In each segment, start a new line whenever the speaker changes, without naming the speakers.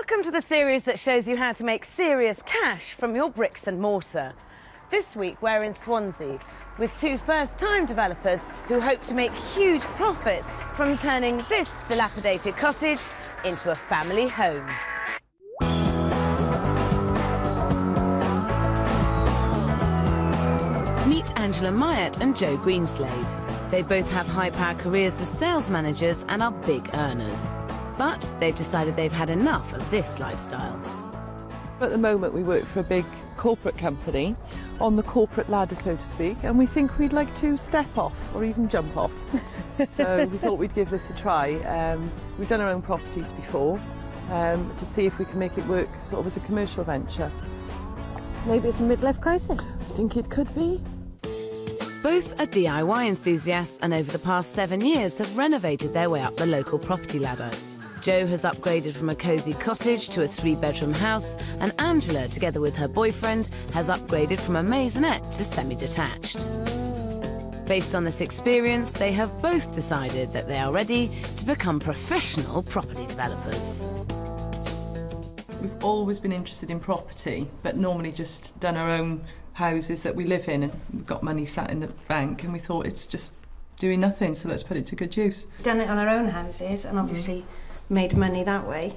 Welcome to the series that shows you how to make serious cash from your bricks and mortar. This week we're in Swansea with two first-time developers who hope to make huge profit from turning this dilapidated cottage into a family home. Meet Angela Myatt and Joe Greenslade. They both have high-power careers as sales managers and are big earners. But they've decided they've had enough of this lifestyle.
At the moment we work for a big corporate company on the corporate ladder, so to speak, and we think we'd like to step off or even jump off. So we thought we'd give this a try. We've done our own properties before to see if we can make it work sort of as a commercial venture.
Maybe it's a midlife crisis.
I think it could be.
Both are DIY enthusiasts and over the past 7 years have renovated their way up the local property ladder. Joe has upgraded from a cosy cottage to a 3-bedroom house, and Angela, together with her boyfriend, has upgraded from a maisonette to semi-detached. Based on this experience, they have both decided that they are ready to become professional property developers.
We've always been interested in property, but normally just done our own houses that we live in, and we've got money sat in the bank, and we thought it's just doing nothing, so let's put it to good use.
We've done it on our own houses and obviously made money that way,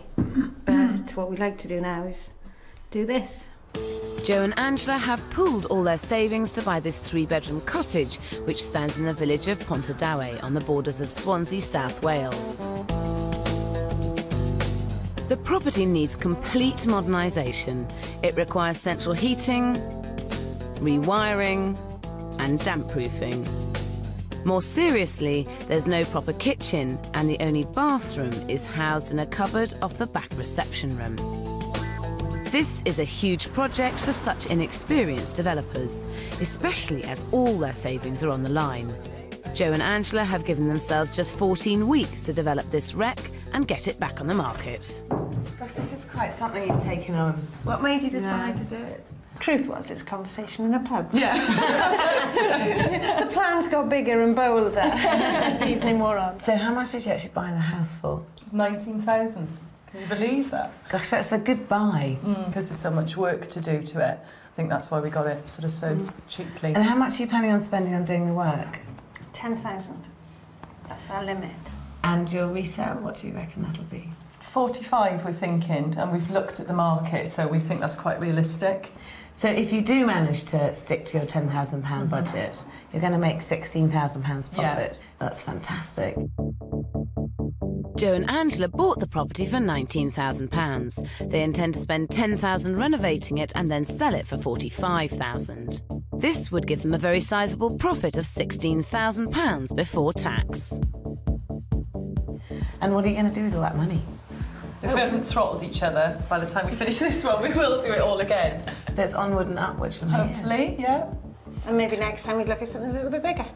but what we'd like to do now is do this.
Joe and Angela have pooled all their savings to buy this 3-bedroom cottage, which stands in the village of Pontardawe on the borders of Swansea, South Wales. The property needs complete modernisation. It requires central heating, rewiring and damp-proofing. More seriously, there's no proper kitchen and the only bathroom is housed in a cupboard off the back reception room. This is a huge project for such inexperienced developers, especially as all their savings are on the line. Joe and Angela have given themselves just 14 weeks to develop this wreck and get it back on the market.
Gosh, this is quite something you've taken on. What made you decide to do it?
Truth was, it's a conversation in a pub.
Yeah.
The plans got bigger and bolder as the evening wore on.
So how much did you actually buy the house for?
It's 19,000. Can you believe that?
Gosh, that's a good buy.
Because there's so much work to do to it. I think that's why we got it sort of so cheaply.
And how much are you planning on spending on doing the work?
10,000. That's our limit.
And your resale, what do you reckon that'll be?
45 we're thinking, and we've looked at the market, so we think that's quite realistic.
So if you do manage to stick to your £10,000 budget, you're going to make £16,000 profit.
Yeah.
That's fantastic.
Joe and Angela bought the property for £19,000. They intend to spend £10,000 renovating it and then sell it for £45,000. This would give them a very sizable profit of £16,000 before tax.
And what are you going to do with all that money?
If we haven't throttled each other by the time we finish this one, we will do it all again.
There's onward and upwards from here.
Hopefully, yeah.
And maybe next time we'd look at something a little bit bigger.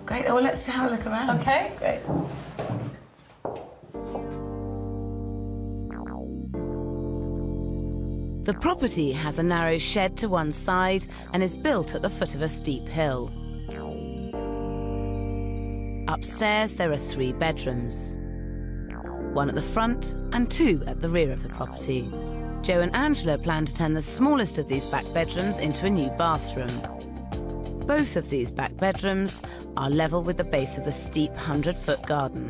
Great. Oh, well, let's have a look around.
Okay.
Great.
The property has a narrow shed to one side and is built at the foot of a steep hill. Upstairs, there are 3 bedrooms. 1 at the front and 2 at the rear of the property. Joe and Angela plan to turn the smallest of these back bedrooms into a new bathroom. Both of these back bedrooms are level with the base of the steep 100-foot garden.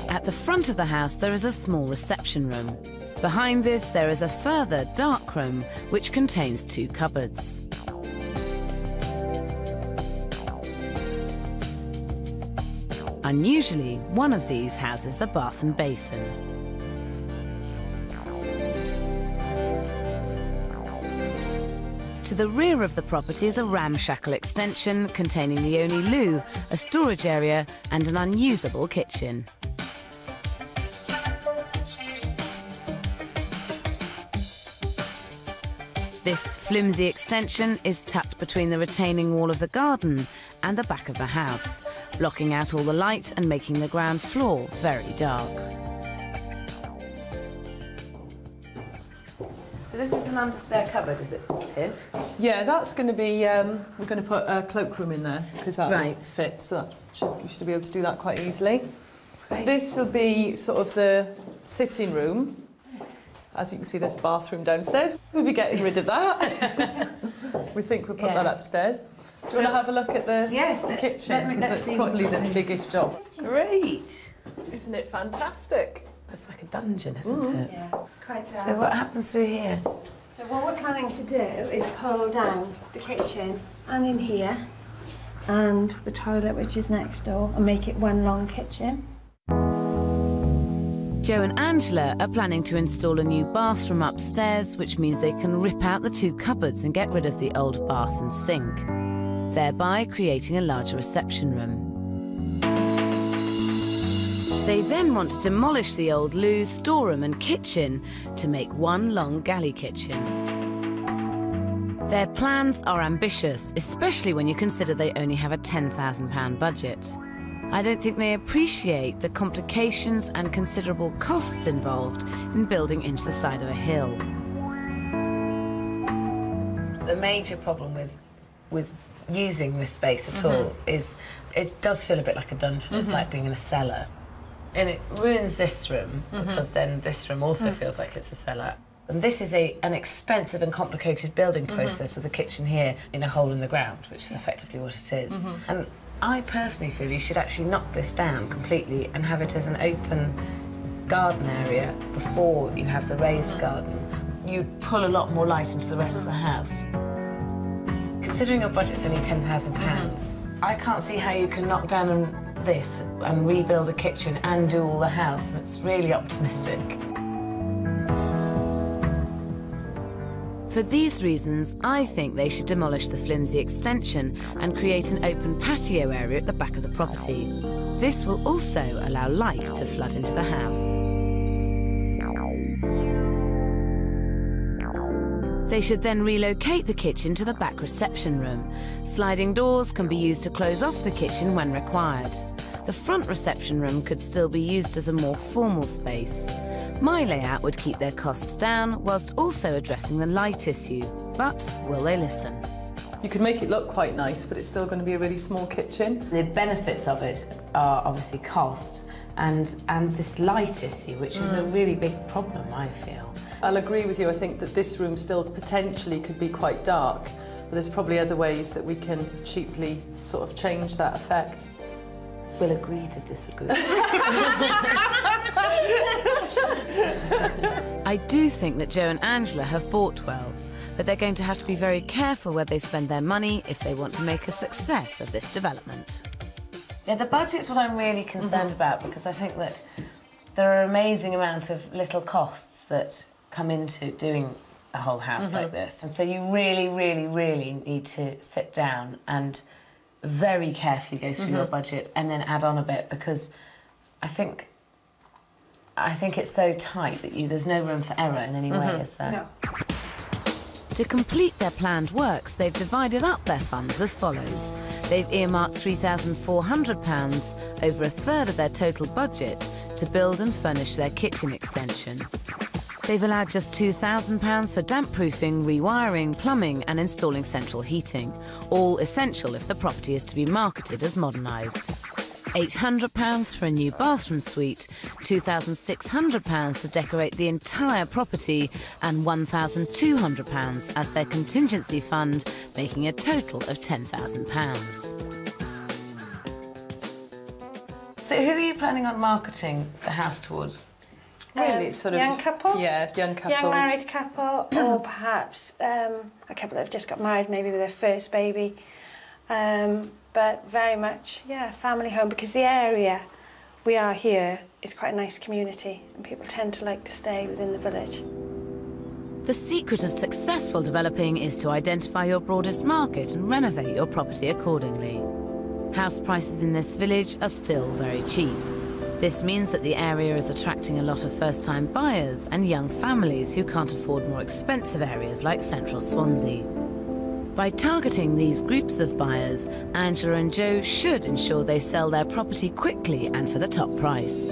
At the front of the house, there is a small reception room. Behind this, there is a further dark room, which contains 2 cupboards. Unusually, one of these houses the bath and basin. To the rear of the property is a ramshackle extension containing the only loo, a storage area, and an unusable kitchen. This flimsy extension is tucked between the retaining wall of the garden and the back of the house, blocking out all the light and making the ground floor very dark.
So
this is an understair cupboard, is it, just here?
Yeah, that's going to be, we're going to put a cloakroom in there because that
Right.
will fit, so we should be able to do that quite easily.
Great.
This will be sort of the sitting room. As you can see, there's a bathroom downstairs. We'll be getting rid of that. We think we'll put that upstairs. Do you want to have a look at the kitchen? Because that's probably the biggest job.
Great.
Isn't it fantastic?
It's like a dungeon, isn't it?
Yeah, it's quite dark.
So what happens through here?
So what we're planning to do is pull down the kitchen and in here and the toilet, which is next door, and make it one long kitchen.
Joe and Angela are planning to install a new bathroom upstairs, which means they can rip out the 2 cupboards and get rid of the old bath and sink, thereby creating a larger reception room. They then want to demolish the old loo, storeroom and kitchen to make one long galley kitchen. Their plans are ambitious, especially when you consider they only have a £10,000 budget. I don't think they appreciate the complications and considerable costs involved in building into the side of a hill.
The major problem with using this space at all is it does feel a bit like a dungeon. It's like being in a cellar. And it ruins this room because then this room also feels like it's a cellar. And this is an expensive and complicated building process with a kitchen here in a hole in the ground, which is effectively what it is. And I personally feel you should actually knock this down completely and have it as an open garden area before you have the raised garden. You'd pull a lot more light into the rest of the house. Considering your budget's only £10,000, I can't see how you can knock down this and rebuild a kitchen and do all the house. It's really optimistic.
For these reasons, I think they should demolish the flimsy extension and create an open patio area at the back of the property. This will also allow light to flood into the house. They should then relocate the kitchen to the back reception room. Sliding doors can be used to close off the kitchen when required. The front reception room could still be used as a more formal space. My layout would keep their costs down whilst also addressing the light issue. But will they listen?
You could make it look quite nice, but it's still going to be a really small kitchen.
The benefits of it are obviously cost and this light issue, which is a really big problem, I feel.
I'll agree with you. I think that this room still potentially could be quite dark, but there's probably other ways that we can cheaply sort of change that effect.
We'll agree to disagree.
I do think that Joe and Angela have bought well, but they're going to have to be very careful where they spend their money if they want to make a success of this development.
Yeah, the budget's what I'm really concerned about, because I think that there are an amazing amount of little costs that come into doing a whole house like this. And so you really, really, really need to sit down and very carefully go through your budget and then add on a bit, because I think it's so tight that there's no room for error in any way, is there?
No.
To complete their planned works, they've divided up their funds as follows. They've earmarked £3,400, over a third of their total budget, to build and furnish their kitchen extension. They've allowed just £2,000 for damp-proofing, rewiring, plumbing and installing central heating, all essential if the property is to be marketed as modernised. £800 for a new bathroom suite, £2,600 to decorate the entire property and £1,200 as their contingency fund, making a total of £10,000.
So who are you planning on marketing the house towards?
Really, it's sort of...
Young couple?
Yeah, young couple.
Young married couple, or perhaps a couple that have just got married, maybe with their first baby. But very much, yeah, family home, because the area we are here is quite a nice community and people tend to like to stay within the village.
The secret of successful developing is to identify your broadest market and renovate your property accordingly. House prices in this village are still very cheap. This means that the area is attracting a lot of first-time buyers and young families who can't afford more expensive areas like central Swansea. By targeting these groups of buyers, Angela and Joe should ensure they sell their property quickly and for the top price.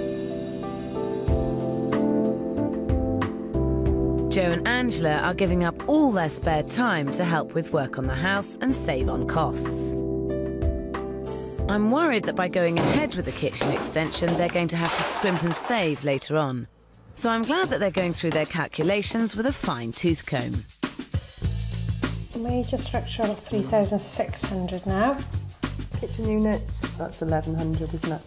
Joe and Angela are giving up all their spare time to help with work on the house and save on costs. I'm worried that by going ahead with the kitchen extension, they're going to have to scrimp and save later on. So I'm glad that they're going through their calculations with a fine tooth comb.
Major structural 3,600 now.
Kitchen units, that's 1,100, isn't it?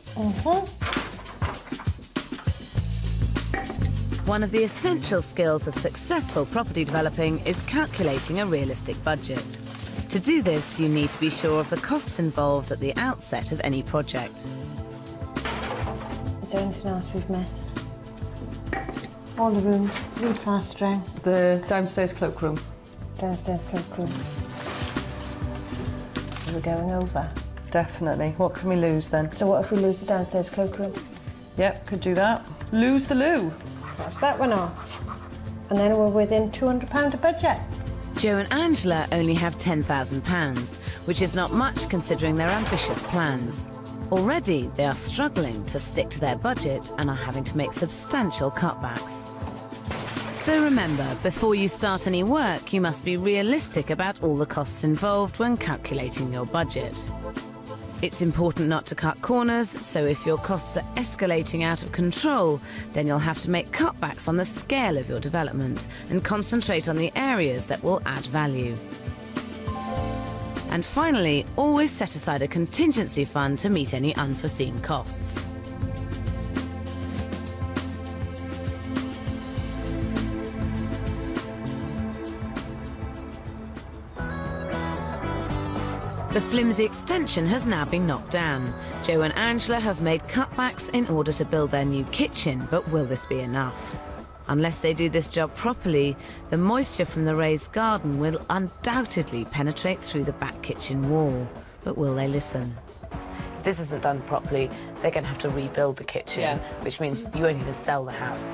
One of the essential skills of successful property developing is calculating a realistic budget. To do this, you need to be sure of the costs involved at the outset of any project.
Is there anything else we've missed? All the rooms, replastering.
The downstairs cloakroom.
Downstairs cloakroom. We're going over.
Definitely. What can we lose then?
So what if we lose the downstairs cloakroom?
Yep, could do that. Lose the loo.
That's that one off. And then we're within £200 of budget.
Joe and Angela only have £10,000, which is not much considering their ambitious plans. Already, they are struggling to stick to their budget and are having to make substantial cutbacks. So remember, before you start any work, you must be realistic about all the costs involved when calculating your budget. It's important not to cut corners, so if your costs are escalating out of control, then you'll have to make cutbacks on the scale of your development and concentrate on the areas that will add value. And finally, always set aside a contingency fund to meet any unforeseen costs. The flimsy extension has now been knocked down. Joe and Angela have made cutbacks in order to build their new kitchen, but will this be enough? Unless they do this job properly, the moisture from the raised garden will undoubtedly penetrate through the back kitchen wall. But will they listen? If this isn't done properly, they're going to have to rebuild the kitchen, which means you won't even sell the house.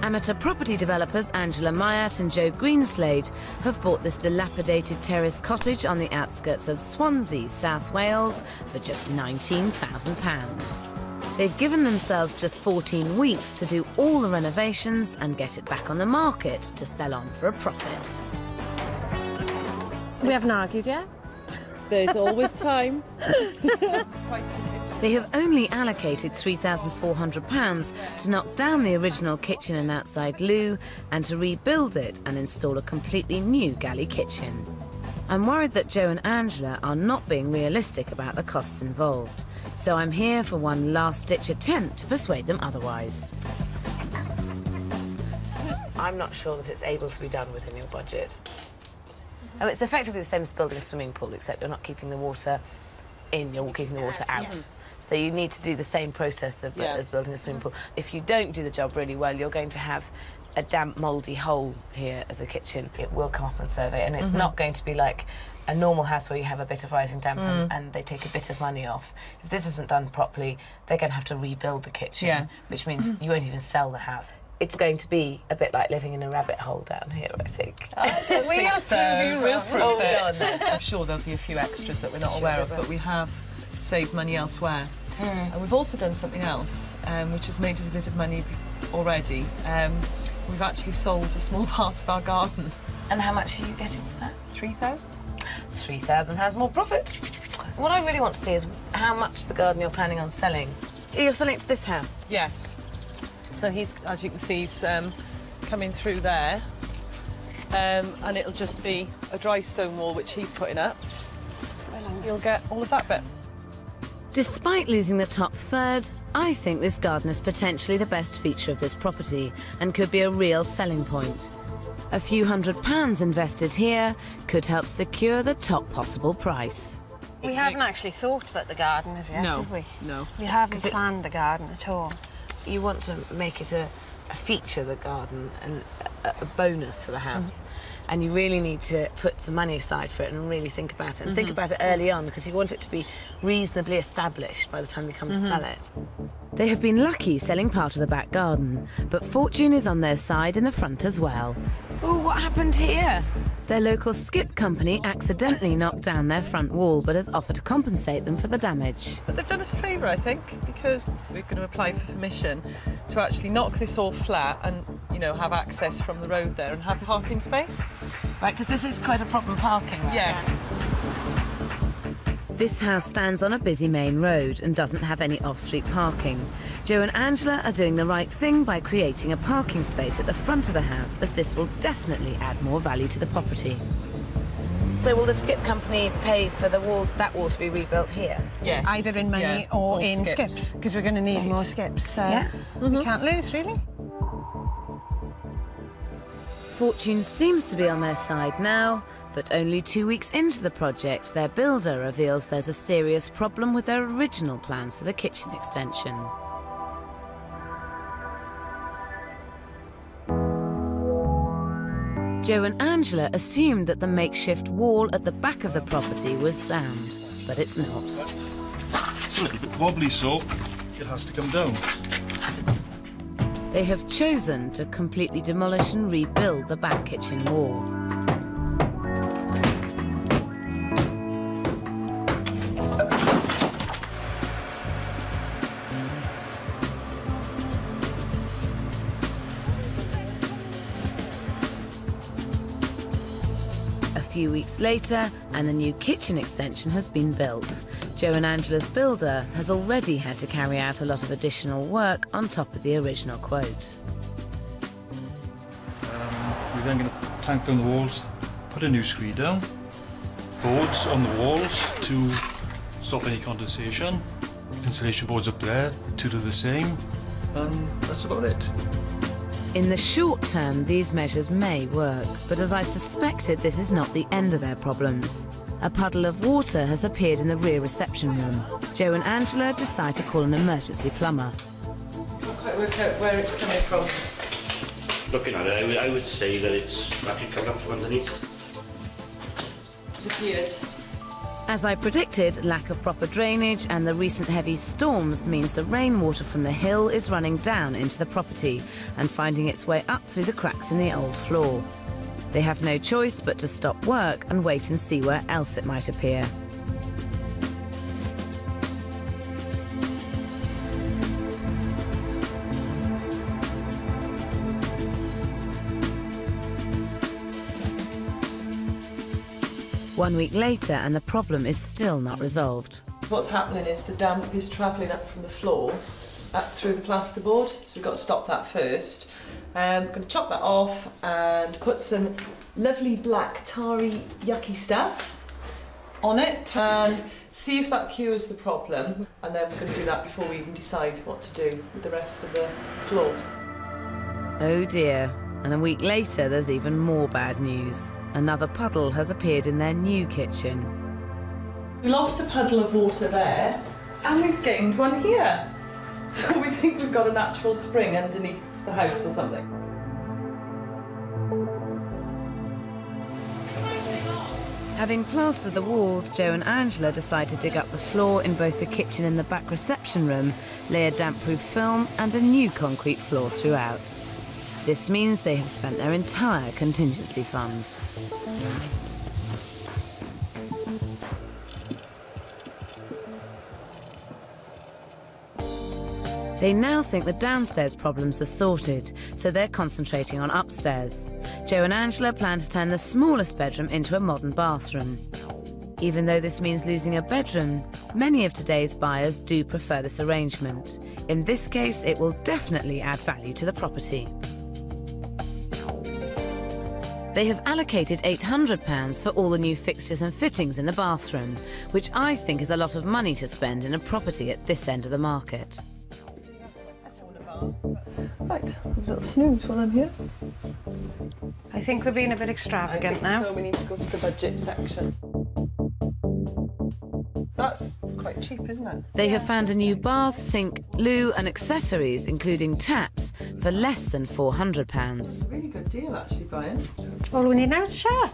Amateur property developers Angela Myatt and Joe Greenslade have bought this dilapidated terrace cottage on the outskirts of Swansea, South Wales, for just £19,000. They've given themselves just 14 weeks to do all the renovations and get it back on the market to sell on for a profit.
We haven't argued yet.
There's always time.
They have only allocated £3,400 to knock down the original kitchen and outside loo and to rebuild it and install a completely new galley kitchen. I'm worried that Joe and Angela are not being realistic about the costs involved, so I'm here for one last-ditch attempt to persuade them otherwise. I'm not sure that it's able to be done within your budget. Oh, it's effectively the same as building a swimming pool, except you're not keeping the water in, you're keeping the water out. So you need to do the same process as building a swimming pool. If you don't do the job really well, you're going to have a damp, mouldy hole here as a kitchen. It will come up on survey, and it's not going to be like a normal house where you have a bit of rising damp and they take a bit of money off. If this isn't done properly, they're going to have to rebuild the kitchen, which means you won't even sell the house. It's going to be a bit like living in a rabbit hole down here, I think.
We'll prove
it.
I'm sure there'll be a few extras that we're not aware of, but we have saved money elsewhere. And we've also done something else, which has made us a bit of money already. We've actually sold a small part of our garden.
And how much are you getting for that?
3,000?
It's £3,000 more profit. What I really want to see is how much the garden you're planning on selling. You're selling it to this house?
Yes. So he's, as you can see, he's coming through there. And it'll just be a dry stone wall, which he's putting up. You'll get all of that bit.
Despite losing the top third, I think this garden is potentially the best feature of this property and could be a real selling point. A few £100 invested here could help secure the top possible price.
We haven't actually thought about the garden as yet, have we?
No.
We haven't planned the garden at all.
You want to make it a feature, the garden, and a bonus for the house. And you really need to put some money aside for it and really think about it. And think about it early on, because you want it to be reasonably established by the time you come to sell it. They have been lucky selling part of the back garden, but fortune is on their side in the front as well. Oh, what happened here? Their local skip company accidentally knocked down their front wall, but has offered to compensate them for the damage.
But they've done us a favour, I think, because we're going to apply for permission to actually knock this all flat and, you know, have access from the road there and have parking space.
Right, because this is quite a problem parking, right?
Yes.
This house stands on a busy main road and doesn't have any off-street parking. Joe and Angela are doing the right thing by creating a parking space at the front of the house, as this will definitely add more value to the property. So will the skip company pay for the wall, that wall to be rebuilt here?
Yes.
Either in money or in skips, because we're going to need more skips. So we can't lose, really.
Fortune seems to be on their side now, but only 2 weeks into the project, their builder reveals there's a serious problem with their original plans for the kitchen extension. Joe and Angela assumed that the makeshift wall at the back of the property was sound, but it's not.
It's a little bit wobbly, so it has to come down.
They have chosen to completely demolish and rebuild the back kitchen wall. A few weeks later, and the new kitchen extension has been built. Joe and Angela's builder has already had to carry out a lot of additional work on top of the original quote.
We're then going to plank down the walls, put a new screed down, boards on the walls to stop any condensation, insulation boards up there to do the same, and that's about it.
In the short term, these measures may work, but as I suspected, this is not the end of their problems. A puddle of water has appeared in the rear reception room. Joe and Angela decide to call an emergency plumber.
Can't quite work out where it's coming from.
Looking at it, I would say that it's actually coming up from underneath.
It's appeared.
As I predicted, lack of proper drainage and the recent heavy storms means the rainwater from the hill is running down into the property and finding its way up through the cracks in the old floor. They have no choice but to stop work and wait and see where else it might appear. One week later, and the problem is still not resolved.
What's happening is the damp is travelling up from the floor up through the plasterboard, so we've got to stop that first. I'm going to chop that off and put some lovely black tarry yucky stuff on it and see if that cures the problem, and then we're going to do that before we even decide what to do with the rest of the floor.
Oh dear, and a week later there's even more bad news. Another puddle has appeared in their new kitchen.
We lost a puddle of water there and we've gained one here. So we think we've got a natural spring underneath the house or something.
Having plastered the walls, Joe and Angela decide to dig up the floor in both the kitchen and the back reception room, lay a damp-proof film and a new concrete floor throughout. This means they have spent their entire contingency fund. They now think the downstairs problems are sorted, so they're concentrating on upstairs. Joe and Angela plan to turn the smallest bedroom into a modern bathroom. Even though this means losing a bedroom, many of today's buyers do prefer this arrangement. In this case, it will definitely add value to the property. They have allocated £800 for all the new fixtures and fittings in the bathroom, which I think is a lot of money to spend in a property at this end of the market.
Right, a little snooze while I'm here.
I think we're being a bit extravagant now.
So we need to go to the budget section. That's quite cheap, isn't it?
They have found a new bath, sink, loo and accessories, including taps, for less than £400.
Really good deal, actually, Brian.
All we need now is a shower.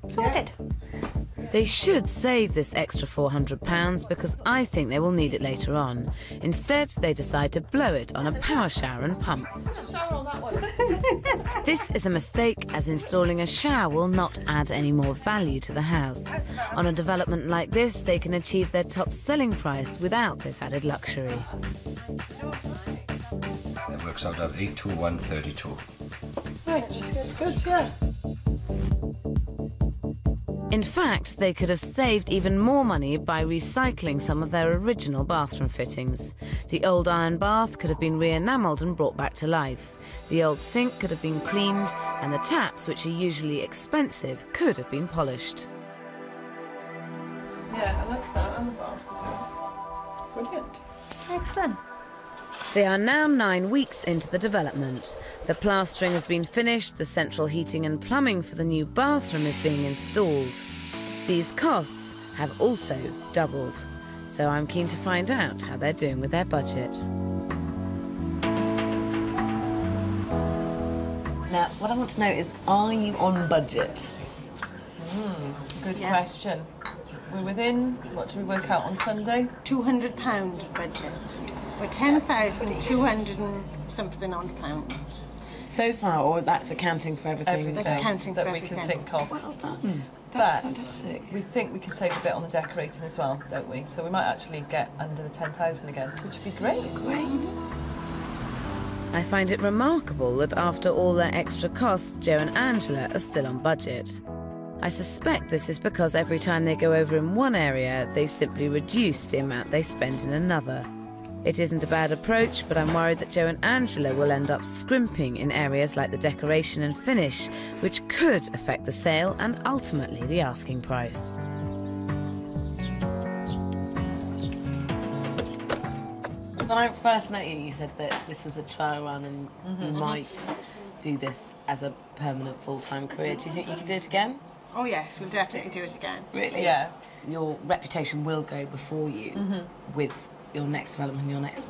Sorted.
They should save this extra £400 because I think they will need it later on. Instead, they decide to blow it on a power shower and pump.
Shower on that one.
This is a mistake, as installing a shower will not add any more value to the house. On a development like this, they can achieve their top selling price without this added luxury.
It works out at 82132.
Right, that's good, yeah.
In fact, they could have saved even more money by recycling some of their original bathroom fittings. The old iron bath could have been re-enamelled and brought back to life. The old sink could have been cleaned, and the taps, which are usually expensive, could have been polished.
Yeah, I like that, and the bath as well. Brilliant.
Excellent.
They are now 9 weeks into the development. The plastering has been finished, the central heating and plumbing for the new bathroom is being installed. These costs have also doubled, so I'm keen to find out how they're doing with their budget.
Now, what I want to know is, are you on budget?
Good question. We're within, what do we work out on Sunday?
£200 budget. We're 10,200 and something on pound.
So far, or that's accounting for everything?
That's accounting
that
for
we can
everything.
think of.
Well done. That's
But
fantastic.
we think we could save a bit on the decorating as well, don't we? So we might actually get under the 10,000 again, which would be great.
Great.
I find it remarkable that after all their extra costs, Joe and Angela are still on budget. I suspect this is because every time they go over in one area, they simply reduce the amount they spend in another. It isn't a bad approach, but I'm worried that Joe and Angela will end up scrimping in areas like the decoration and finish, which could affect the sale and ultimately the asking price.
When I first met you, you said that this was a trial run and you might do this as a permanent full-time career. Do you think you could do it again?
Oh yes, we'll definitely do it again.
Really?
Yeah.
Your reputation will go before you with your next development, your next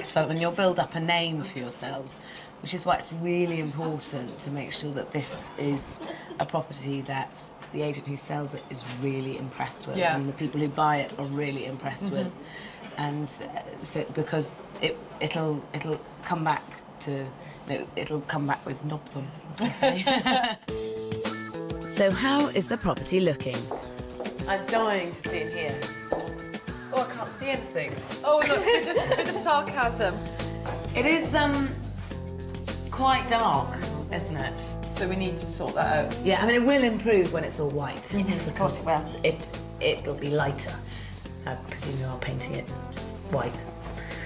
development. You'll build up a name for yourselves, which is why it's really important to make sure that this is a property that the agent who sells it is really impressed with, and the people who buy it are really impressed with, and so because it'll come back to it'll come back with knobs on, as they say.
So how is the property looking?
I'm dying to see in here. Oh, I can't see anything.
Oh, look, a bit of sarcasm.
It is quite dark, isn't it?
So we need to sort that out.
Yeah, I mean, it will improve when it's all white.
Yes, of course it will.
It'll be lighter. I presume you are painting it just white.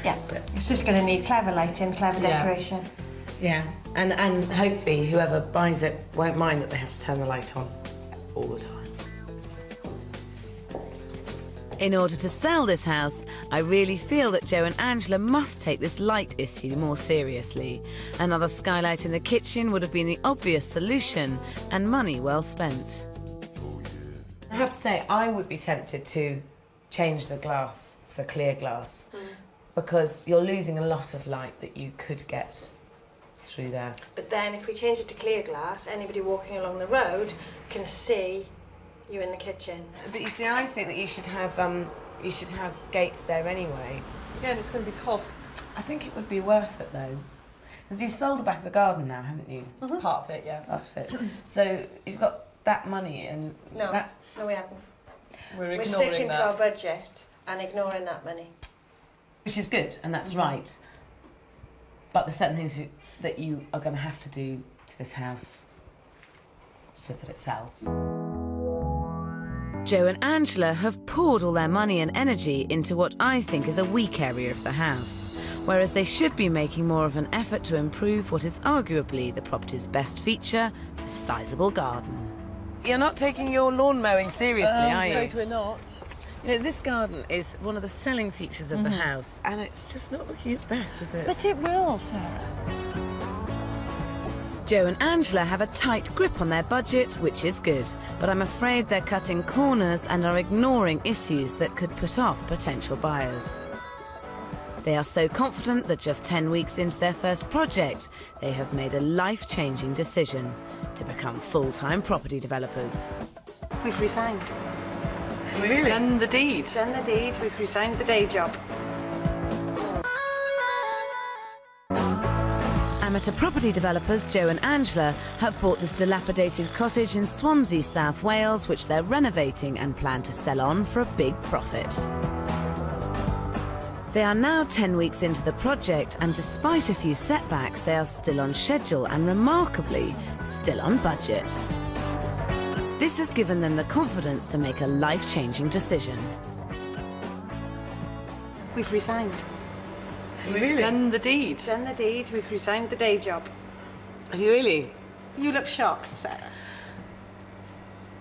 Yeah,
But
it's just going to need clever lighting, clever decoration.
yeah, and hopefully whoever buys it won't mind that they have to turn the light on all the time.
In order to sell this house, I really feel that Joe and Angela must take this light issue more seriously. Another skylight in the kitchen would have been the obvious solution, and money well spent.
I have to say, I would be tempted to change the glass for clear glass because you're losing a lot of light that you could get through there.
But then if we change it to clear glass, anybody walking along the road can see you in the kitchen.
But you see, I think that you should have gates there anyway.
Again, it's going to be cost.
I think it would be worth it though, because you've sold the back of the garden now, haven't you?
Part of it, yeah.
That's it. So you've got that money, and
No,
that's
no, we haven't.
We're
We're
ignoring
sticking
that.
to our budget and ignoring that money.
which is good, and that's right. But there's certain things that you are going to have to do to this house so that it sells.
Joe and Angela have poured all their money and energy into what I think is a weak area of the house, whereas they should be making more of an effort to improve what is arguably the property's best feature, the sizable garden.
You're not taking your lawn mowing seriously, are
I'm
you?
afraid we're not.
You know, this garden is one of the selling features of the house, and it's just not looking its best, is it?
But it will, Sarah.
Joe and Angela have a tight grip on their budget, which is good, but I'm afraid they're cutting corners and are ignoring issues that could put off potential buyers. They are so confident that just 10 weeks into their first project, they have made a life-changing decision to become full-time property developers.
We've resigned.
We've done the deed.
Done the deed, we've resigned the day job.
Amateur property developers Joe and Angela have bought this dilapidated cottage in Swansea, South Wales, which they're renovating and plan to sell on for a big profit. They are now 10 weeks into the project, and despite a few setbacks, they are still on schedule and, remarkably, still on budget. This has given them the confidence to make a life-changing decision.
We've resigned.
We've done the deed.
Done the deed, we've resigned the day job.
Have you really?
You look shocked, Sarah.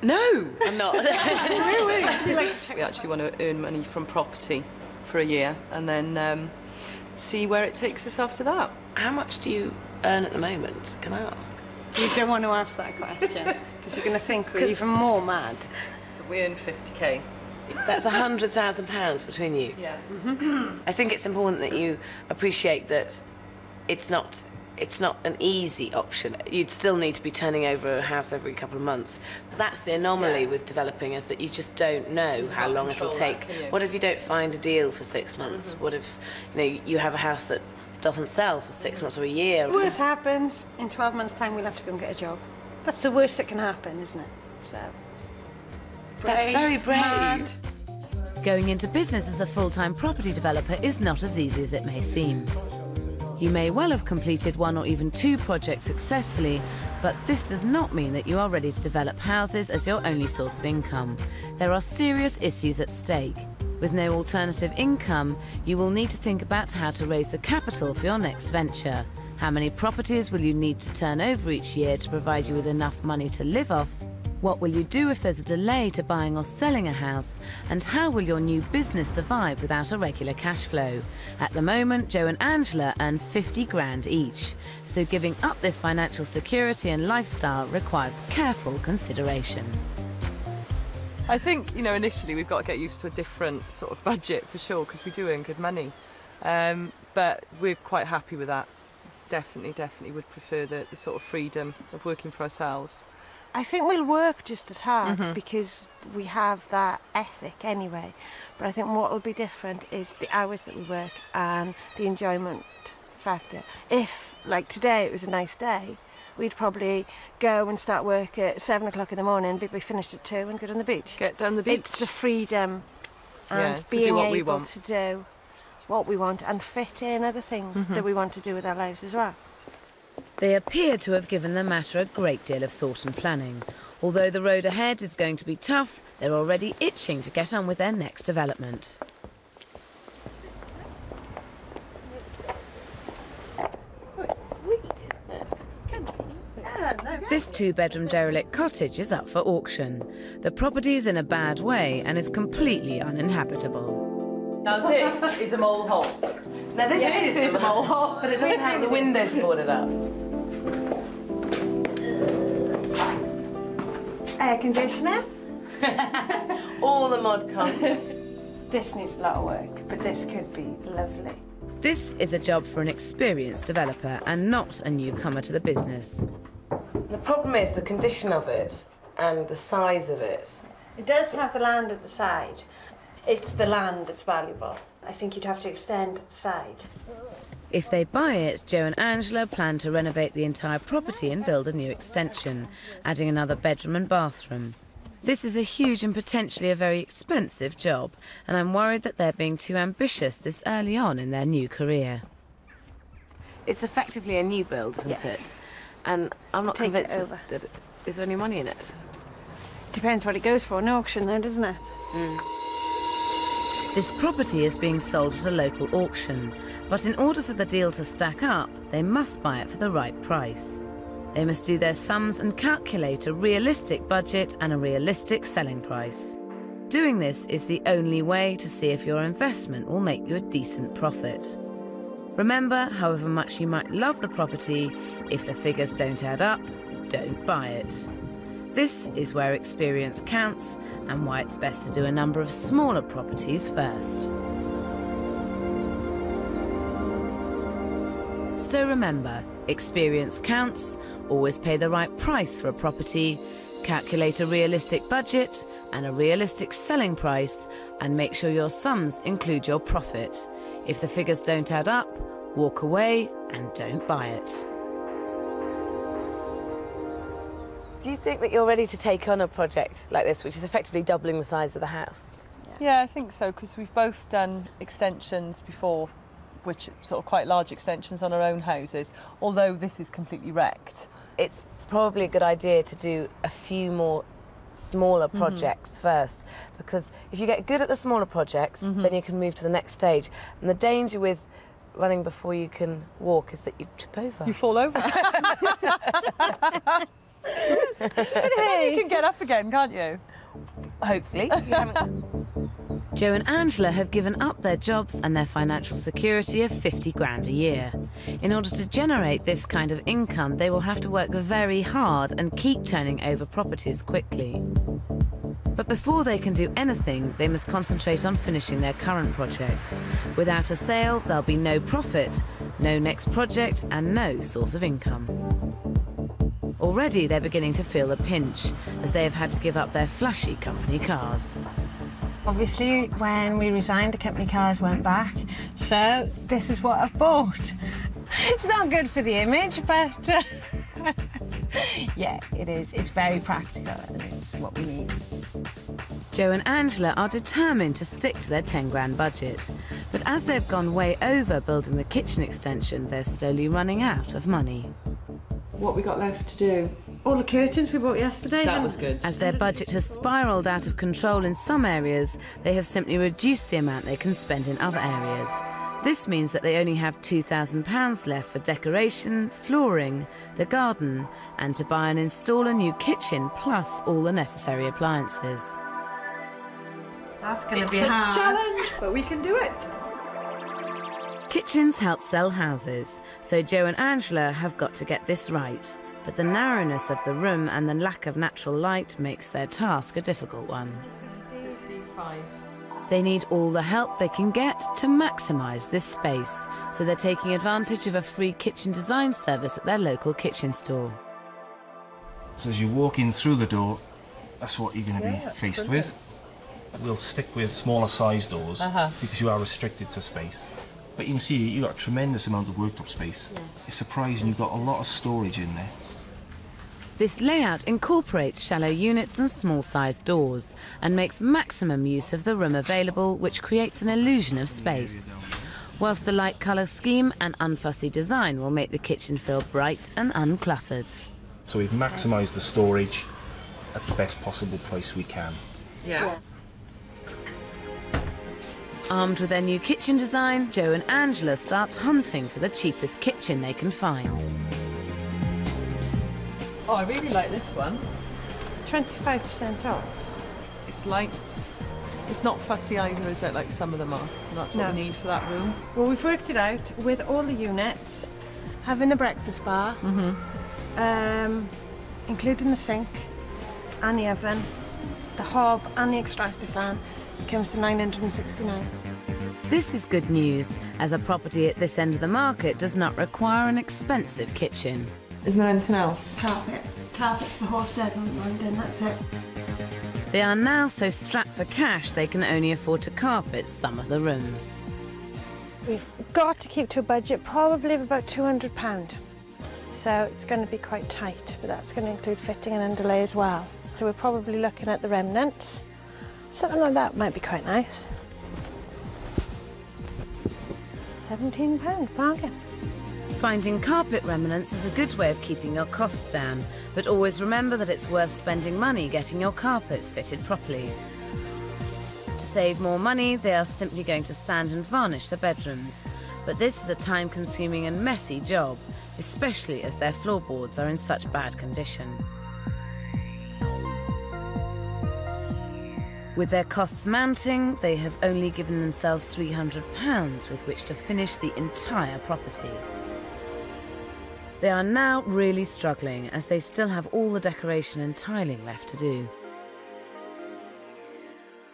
No, I'm not.
We actually want to earn money from property for a year and then see where it takes us after that.
How much do you earn at the moment, can I ask?
You don't want to ask that question, because you're going to think we're even more mad.
We earn 50k.
That's £100,000 between you.
Yeah.
I think it's important that you appreciate that it's not an easy option. You'd still need to be turning over a house every couple of months. That's the anomaly with developing, is that you just don't know how long it'll take. What if you don't find a deal for 6 months? What if you have a house that doesn't sell for 6 months or a year?
The worst happens, in 12 months' time we'll have to go and get a job. That's the worst that can happen, isn't it? So.
That's very brave.
Mad.
Going into business as a full-time property developer is not as easy as it may seem. You may well have completed 1 or even 2 projects successfully, but this does not mean that you are ready to develop houses as your only source of income. There are serious issues at stake. With no alternative income, you will need to think about how to raise the capital for your next venture. How many properties will you need to turn over each year to provide you with enough money to live off? What will you do if there's a delay to buying or selling a house? And how will your new business survive without a regular cash flow? At the moment, Joe and Angela earn 50 grand each. So giving up this financial security and lifestyle requires careful consideration.
I think, initially we've got to get used to a different sort of budget for sure, because we do earn good money. But we're quite happy with that. Definitely would prefer the sort of freedom of working for ourselves.
I think we'll work just as hard because we have that ethic anyway. But I think what will be different is the hours that we work and the enjoyment factor. If, like today, it was a nice day, we'd probably go and start work at 7 o'clock in the morning, be finished at 2 and go down the beach.
Get down the beach.
It's the freedom and being able to do what we want and fit in other things that we want to do with our lives as well.
They appear to have given the matter a great deal of thought and planning. Although the road ahead is going to be tough, they're already itching to get on with their next development.
Oh, it's sweet, isn't it? Good. Yeah, no,
This 2-bedroom derelict cottage is up for auction. The property is in a bad way and is completely uninhabitable.
Now this is a mole hole.
Now this
is a mole hole.
But it doesn't have the windows boarded up.
air conditioner.
All the mod comes.
This needs a lot of work, but this could be lovely.
This is a job for an experienced developer and not a newcomer to the business.
The problem is the condition of it and the size of it.
It does have the land at the side. It's the land that's valuable. I think you'd have to extend the side.
If they buy it, Joe and Angela plan to renovate the entire property and build a new extension, adding another bedroom and bathroom. This is a huge and potentially a very expensive job, and I'm worried that they're being too ambitious this early on in their new career.
It's effectively a new build, isn't it? And I'm not convinced that is there any money in it?
Depends what it goes for an auction though, doesn't it?
Mm.
This property is being sold at a local auction, but in order for the deal to stack up, they must buy it for the right price. They must do their sums and calculate a realistic budget and a realistic selling price. Doing this is the only way to see if your investment will make you a decent profit. Remember, however much you might love the property, if the figures don't add up, don't buy it. This is where experience counts and why it's best to do a number of smaller properties first. So remember, experience counts, always pay the right price for a property, calculate a realistic budget and a realistic selling price, and make sure your sums include your profit. If the figures don't add up, walk away and don't buy it.
Do you think that you're ready to take on a project like this, which is effectively doubling the size of the house?
Yeah, I think so, because we've both done extensions before, which sort of quite large extensions on our own houses, although this is completely wrecked.
It's probably a good idea to do a few more smaller projects first, because if you get good at the smaller projects, then you can move to the next stage. And the danger with running before you can walk is that you trip over.
You fall over. You can get up again, can't you?
Hopefully. Joe and Angela have given up their jobs and their financial security of 50 grand a year. In order to generate this kind of income, they will have to work very hard and keep turning over properties quickly. But before they can do anything, they must concentrate on finishing their current project. Without a sale, there'll be no profit, no next project, and no source of income. Already they're beginning to feel the pinch, as they have had to give up their flashy company cars.
Obviously, when we resigned, the company cars went back, so this is what I've bought. It's not good for the image, but yeah, it is. It's very practical and it's what we need.
Joe and Angela are determined to stick to their 10 grand budget. But as they've gone way over building the kitchen extension, they're slowly running out of money.
What we got left to do?
All the curtains we bought yesterday.
That was good.
As their budget has spiralled out of control in some areas, they have simply reduced the amount they can spend in other areas. This means that they only have £2,000 left for decoration, flooring, the garden, and to buy and install a new kitchen, plus all the necessary appliances.
That's going to be a
challenge, but we can do it.
Kitchens help sell houses, so Joe and Angela have got to get this right. But the narrowness of the room and the lack of natural light makes their task a difficult one.
55.
They need all the help they can get to maximise this space, so they're taking advantage of a free kitchen design service at their local kitchen store.
So as you walk in through the door, that's what you're going to be faced with. We'll stick with smaller size doors because you are restricted to space. But you can see you've got a tremendous amount of worktop space. It's surprising you've got a lot of storage in there.
This layout incorporates shallow units and small-sized doors and makes maximum use of the room available, which creates an illusion of space. Whilst the light colour scheme and unfussy design will make the kitchen feel bright and uncluttered.
So we've maximised the storage at the best possible price we can.
Yeah.
Armed with their new kitchen design, Joe and Angela start hunting for the cheapest kitchen they can find.
Oh, I really like this one.
It's 25% off.
It's light. It's not fussy either, is it, like some of them are? And that's what we need for that room.
Well, we've worked it out with all the units, having a breakfast bar, including the sink and the oven, the hob and the extractor fan. It comes to £969.
This is good news, as a property at this end of the market does not require an expensive kitchen.
Isn't there anything else?
Carpet. Carpet for the horse stairs on London, that's it.
They are now so strapped for cash they can only afford to carpet some of the rooms.
We've got to keep to a budget, probably of about £200. So it's going to be quite tight, but that's going to include fitting and underlay as well. So we're probably looking at the remnants. Something like that might be quite nice. £17, bargain.
Finding carpet remnants is a good way of keeping your costs down, but always remember that it's worth spending money getting your carpets fitted properly. To save more money, they are simply going to sand and varnish the bedrooms. But this is a time-consuming and messy job, especially as their floorboards are in such bad condition. With their costs mounting, they have only given themselves £300 with which to finish the entire property. They are now really struggling, as they still have all the decoration and tiling left to do.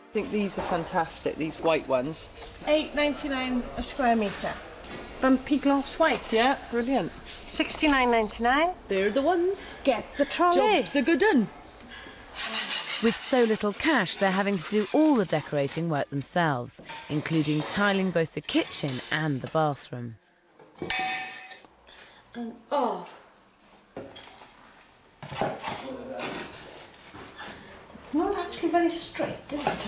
I think these are fantastic, these white ones.
£8.99 a square metre. Bumpy gloss white.
Yeah, brilliant.
£69.99.
They're the ones.
Get the trolley.
Job's a good un.
With so little cash, they're having to do all the decorating work themselves, including tiling both the kitchen and the bathroom.
Oh.
It's not actually very straight, is it?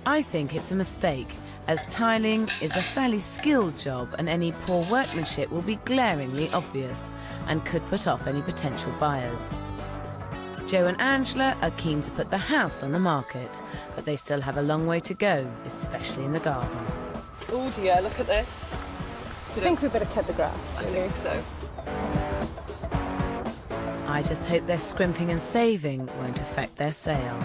I think it's a mistake, as tiling is a fairly skilled job and any poor workmanship will be glaringly obvious and could put off any potential buyers. Joe and Angela are keen to put the house on the market, but they still have a long way to go, especially in the garden.
Oh dear, look at this.
I think we better cut the grass.
I think so.
I just hope their scrimping and saving won't affect their sale.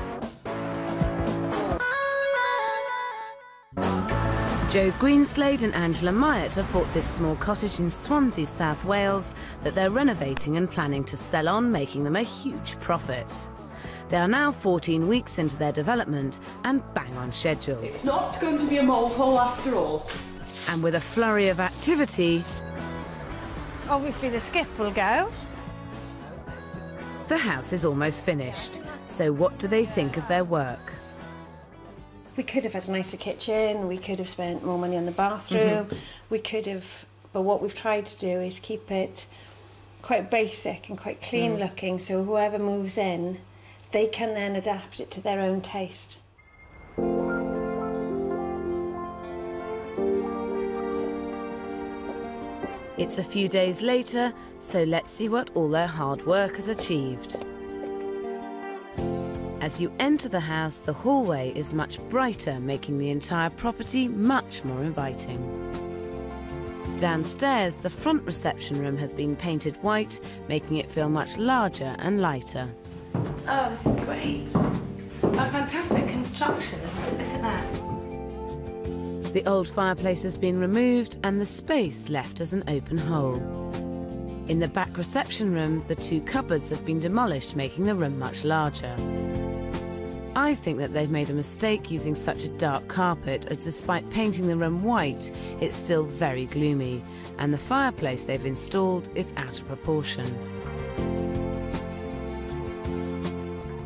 Joe Greenslade and Angela Myatt have bought this small cottage in Swansea, South Wales, that they're renovating and planning to sell on, making them a huge profit. They are now 14 weeks into their development and bang on schedule.
It's not going to be a molehill after all.
And with a flurry of activity,
Obviously the skip will go.
the house is almost finished. So what do they think of their work?
We could have had a nicer kitchen, we could have spent more money on the bathroom, we could have, but what we've tried to do is keep it quite basic and quite clean looking, so whoever moves in, they can then adapt it to their own taste.
It's a few days later, so let's see what all their hard work has achieved. As you enter the house, the hallway is much brighter, making the entire property much more inviting. Downstairs, the front reception room has been painted white, making it feel much larger and lighter.
Oh, this is great. A fantastic construction, isn't it? Look at that.
The old fireplace has been removed and the space left as an open hole. In the back reception room, the two cupboards have been demolished, making the room much larger. I think that they've made a mistake using such a dark carpet, as despite painting the room white, it's still very gloomy, and the fireplace they've installed is out of proportion.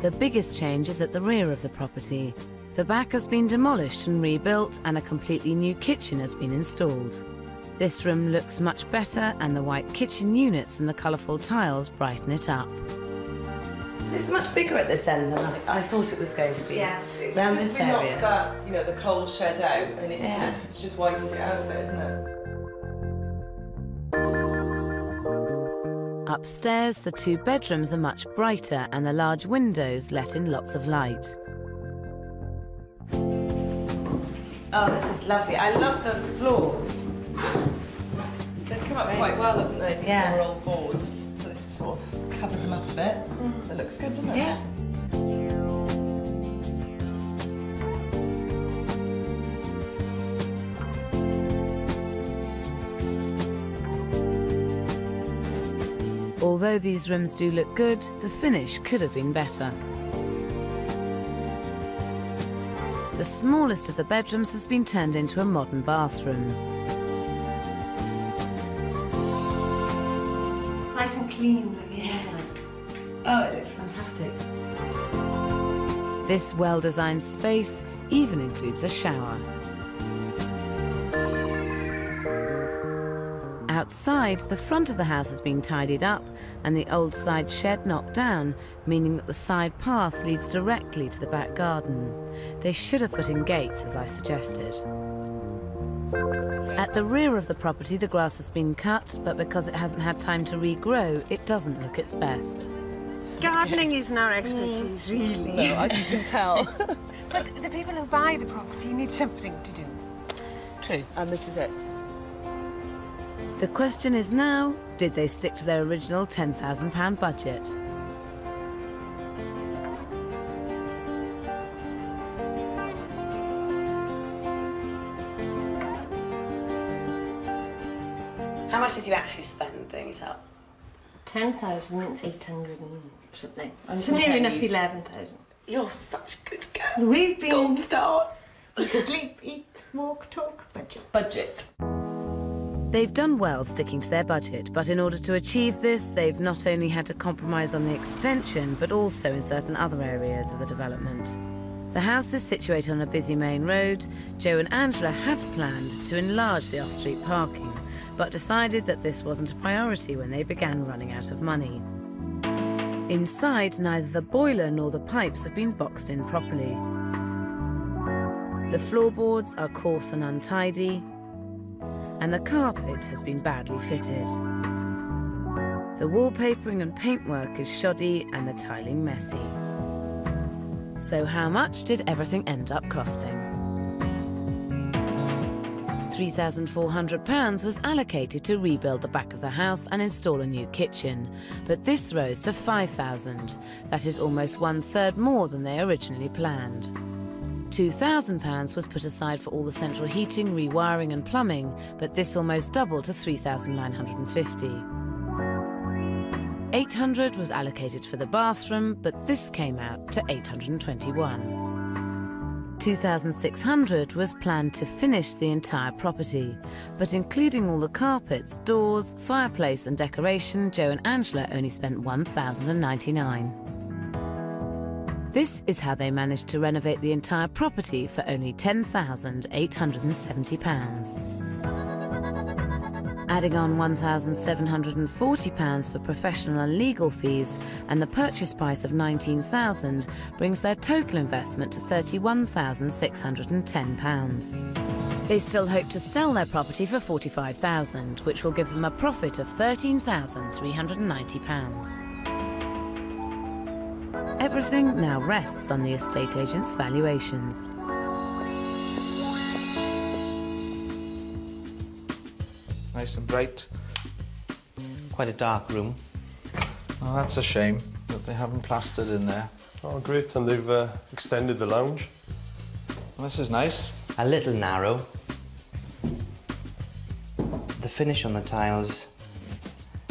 The biggest change is at the rear of the property. The back has been demolished and rebuilt, and a completely new kitchen has been installed. This room looks much better, and the white kitchen units and the colourful tiles brighten it up.
It's much bigger at this end than I thought it was going to be. Yeah, around this area.
Knocked that, you know, the coal shed out, and it's just widened it out a bit, isn't it?
Upstairs, the two bedrooms are much brighter, and the large windows let in lots of light.
Oh, this is lovely. I love the floors.
They've come up quite well, haven't they? Because they were all boards, so this has sort of covered them up a bit. It looks good, doesn't it?
Yeah.
Although these rooms do look good, the finish could have been better. The smallest of the bedrooms has been turned into a modern bathroom.
Nice and clean.
Yes. Oh, it looks fantastic.
This well-designed space even includes a shower. Outside, the front of the house has been tidied up and the old side shed knocked down, meaning that the side path leads directly to the back garden. They should have put in gates, as I suggested. At the rear of the property, the grass has been cut, but because it hasn't had time to regrow, it doesn't look its best.
Gardening isn't our expertise, really.
No, as you can tell.
But the people who buy the property need something to do.
True. And this is it.
The question is now, did they stick to their original £10,000 budget?
How much did you actually spend doing it up?
10,800 and something.
And
So near enough 11,000.
You're such a good girl.
We've been
Gold stars.
sleep, eat, walk, talk, budget.
They've done well sticking to their budget, but in order to achieve this, they've not only had to compromise on the extension, but also in certain other areas of the development. The house is situated on a busy main road. Joe and Angela had planned to enlarge the off-street parking, but decided that this wasn't a priority when they began running out of money. Inside, neither the boiler nor the pipes have been boxed in properly. The floorboards are coarse and untidy, and the carpet has been badly fitted. The wallpapering and paintwork is shoddy and the tiling messy. So how much did everything end up costing? £3,400 was allocated to rebuild the back of the house and install a new kitchen, but this rose to £5,000. That is almost 1/3 more than they originally planned. £2,000 was put aside for all the central heating, rewiring and plumbing, but this almost doubled to £3,950. £800 was allocated for the bathroom, but this came out to £821. £2,600 was planned to finish the entire property, but including all the carpets, doors, fireplace and decoration, Joe and Angela only spent £1,099. This is how they managed to renovate the entire property for only £10,870. Adding on £1,740 for professional and legal fees and the purchase price of £19,000 brings their total investment to £31,610. They still hope to sell their property for £45,000, which will give them a profit of £13,390. Everything now rests on the estate agent's valuations.
Nice and bright. Quite a dark room. Oh, that's a shame that they haven't plastered in there.
Oh, great, and they've extended the lounge.
Well, this is nice.
A little narrow. The finish on the tiles,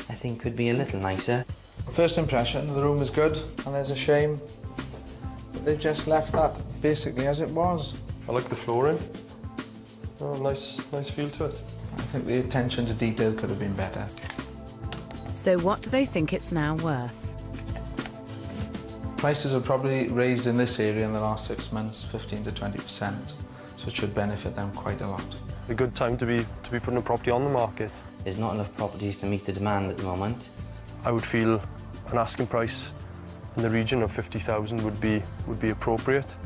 I think, could be a little nicer.
First impression, the room is good, and there's a shame that they've just left that basically as it was.
I like the flooring. Oh, nice feel to it.
I think the attention to detail could have been better.
So what do they think it's now worth?
Prices have probably raised in this area in the last 6 months, 15 to 20%, so it should benefit them quite a lot.
A good time to be putting a property on the market.
There's not enough properties to meet the demand at the moment.
I would feel an asking price in the region of 50,000 would be appropriate.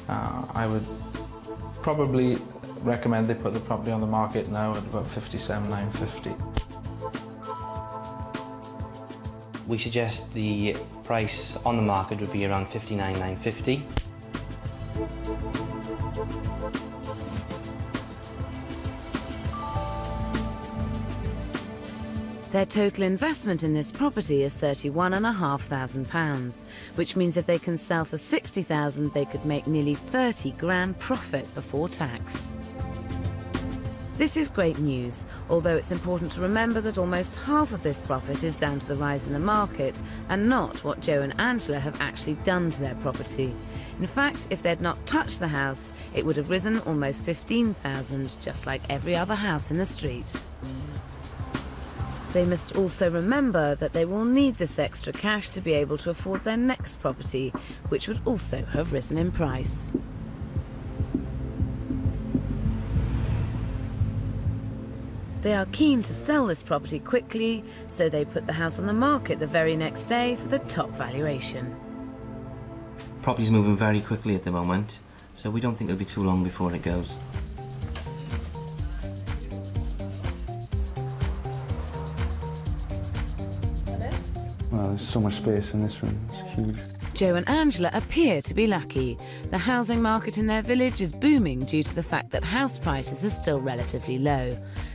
I would probably recommend they put the property on the market now at about 57,950.
We suggest the price on the market would be around 59,950.
Their total investment in this property is £31,500, which means if they can sell for £60,000, they could make nearly 30 grand profit before tax. This is great news, although it's important to remember that almost half of this profit is down to the rise in the market and not what Joe and Angela have actually done to their property. In fact, if they'd not touched the house, it would have risen almost £15,000, just like every other house in the street. They must also remember that they will need this extra cash to be able to afford their next property, which would also have risen in price. They are keen to sell this property quickly, so they put the house on the market the very next day for the top valuation.
Property's moving very quickly at the moment, so we don't think it'll be too long before it goes.
Well, there's so much space in this room, it's huge.
Joe and Angela appear to be lucky. The housing market in their village is booming due to the fact that house prices are still relatively low.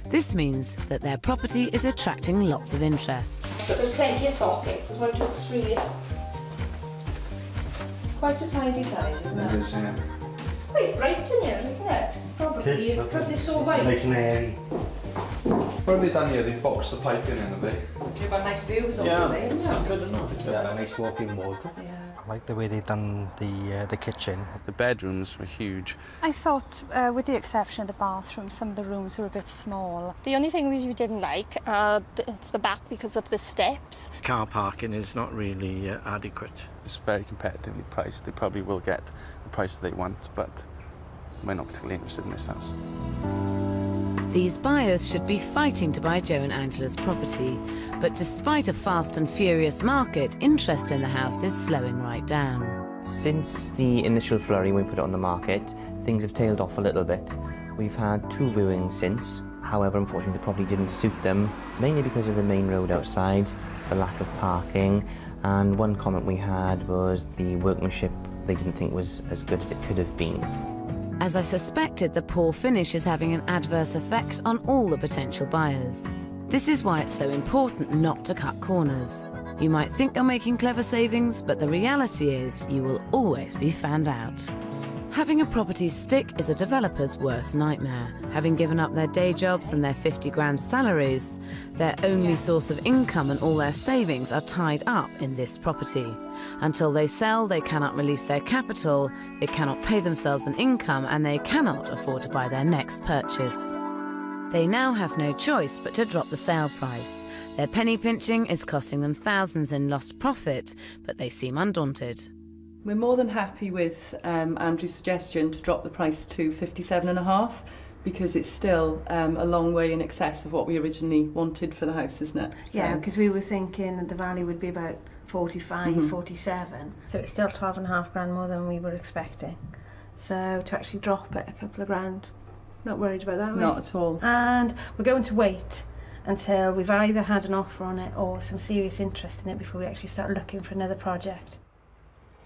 This means that their property is attracting lots of interest.
So there's plenty of sockets. There's 1, 2, 3. Quite a tidy size, isn't it?
It is, yeah.
It's quite bright in here, isn't it? Probably because it's so white.
Nice and airy. What have they done here? They've boxed the piping in, have they?
You've got nice views over there.
Yeah, good enough.
Yeah, a nice walk-in wardrobe.
Yeah.
I like the way they've done the kitchen.
The bedrooms were huge.
I thought, with the exception of the bathroom, some of the rooms were a bit small.
The only thing we didn't like is the back because of the steps.
Car parking is not really adequate.
It's very competitively priced. They probably will get the price they want, but we're not particularly interested in this house.
These buyers should be fighting to buy Joe and Angela's property, but despite a fast and furious market, interest in the house is slowing right down.
Since the initial flurry when we put it on the market, things have tailed off a little bit. We've had 2 viewings since. However, unfortunately, the property didn't suit them, mainly because of the main road outside, the lack of parking, and one comment we had was the workmanship they didn't think was as good as it could have been.
As I suspected, the poor finish is having an adverse effect on all the potential buyers. This is why it's so important not to cut corners. You might think you're making clever savings, but the reality is you will always be found out. Having a property stick is a developer's worst nightmare. Having given up their day jobs and their 50 grand salaries, their only source of income and all their savings are tied up in this property. Until they sell, they cannot release their capital, they cannot pay themselves an income, and they cannot afford to buy their next purchase. They now have no choice but to drop the sale price. Their penny pinching is costing them thousands in lost profit, but they seem undaunted.
We're more than happy with Andrew's suggestion to drop the price to 57.5, because it's still a long way in excess of what we originally wanted for the house, isn't it? So.
Yeah, because we were thinking that the value would be about 45, 47. So it's still 12.5 grand more than we were expecting. So to actually drop it a couple of grand, not worried about that,
Not at all.
And we're going to wait until we've either had an offer on it or some serious interest in it before we actually start looking for another project.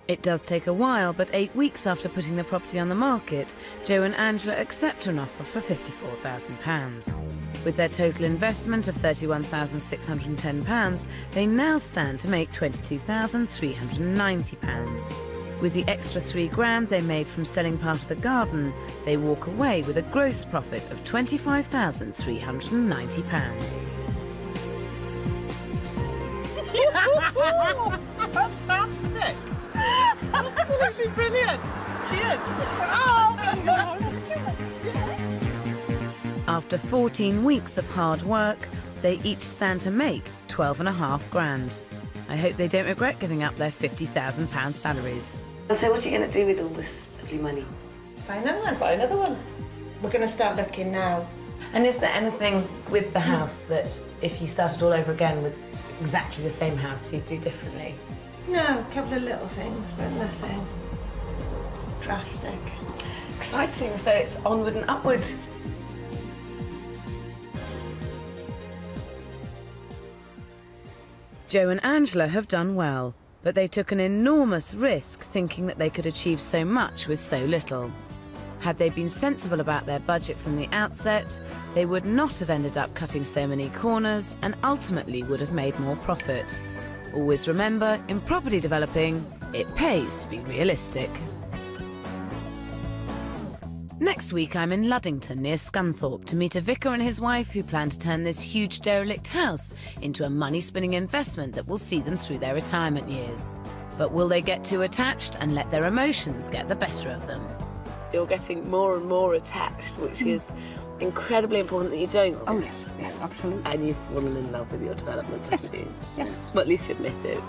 It does take a while, but 8 weeks after putting the property on the market, Joe and Angela accept an offer for £54,000. With their total investment of £31,610, they now stand to make £22,390. With the extra 3 grand they made from selling part of the garden, they walk away with a gross profit of £25,390.
Fantastic! Absolutely brilliant! Cheers!
After 14 weeks of hard work, they each stand to make 12.5 grand. I hope they don't regret giving up their £50,000 salaries.
And so what are you going to do with all this lovely money?
Buy another one. Buy another one. We're going to start looking now.
And is there anything with the house that if you started all over again with exactly the same house you'd do differently?
No, a couple of little things, but nothing drastic.
Exciting, so it's onward and upward.
Joe and Angela have done well, but they took an enormous risk thinking that they could achieve so much with so little. Had they been sensible about their budget from the outset, they would not have ended up cutting so many corners and ultimately would have made more profit. Always remember, in property developing, it pays to be realistic. Next week I'm in Luddington near Scunthorpe to meet a vicar and his wife who plan to turn this huge derelict house into a money-spinning investment that will see them through their retirement years. But will they get too attached and let their emotions get the better of them?
You're getting more and more attached, which is incredibly important that you don't.
Oh yes, yes, absolutely.
And you've fallen in love with your development, haven't you? Yes. Well, at least you admit it.